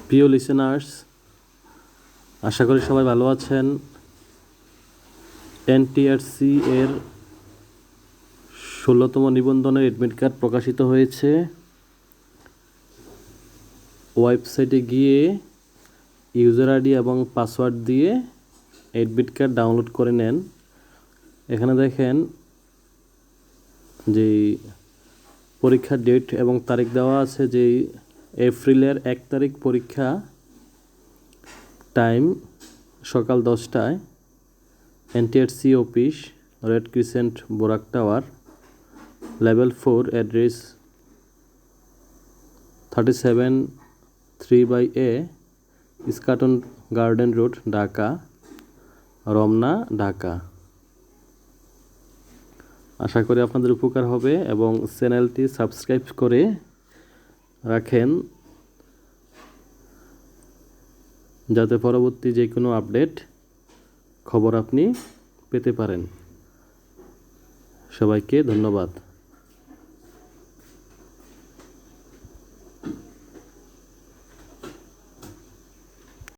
প্রিয় লিসেনার্স, আশা করি সবাই ভালো আছেন। এনটিআরসি এর 16তম নিবন্ধনের এডমিট কার্ড প্রকাশিত হয়েছে। ওয়েবসাইটে গিয়ে ইউজার আইডি এবং পাসওয়ার্ড দিয়ে এডমিট কার্ড ডাউনলোড করে নেন। এখানে দেখেন যে পরীক্ষার ডেট এবং তারিখ দেওয়া আছে, যে এপ্রিলের 1 তারিখ পরীক্ষা, টাইম সকাল 10টায়, NTRC office, red crescent, Borak tower, level 4, address 37 3/A, Eskaton garden road, Dhaka, Ramna, Dhaka. আশা করি আপনাদের উপকার হবে এবং চ্যানেলটি সাবস্ক্রাইব করে রাখেন, যাতে পরবর্তী যে কোনো আপডেট খবর আপনি পেতে পারেন। সবাইকে ধন্যবাদ।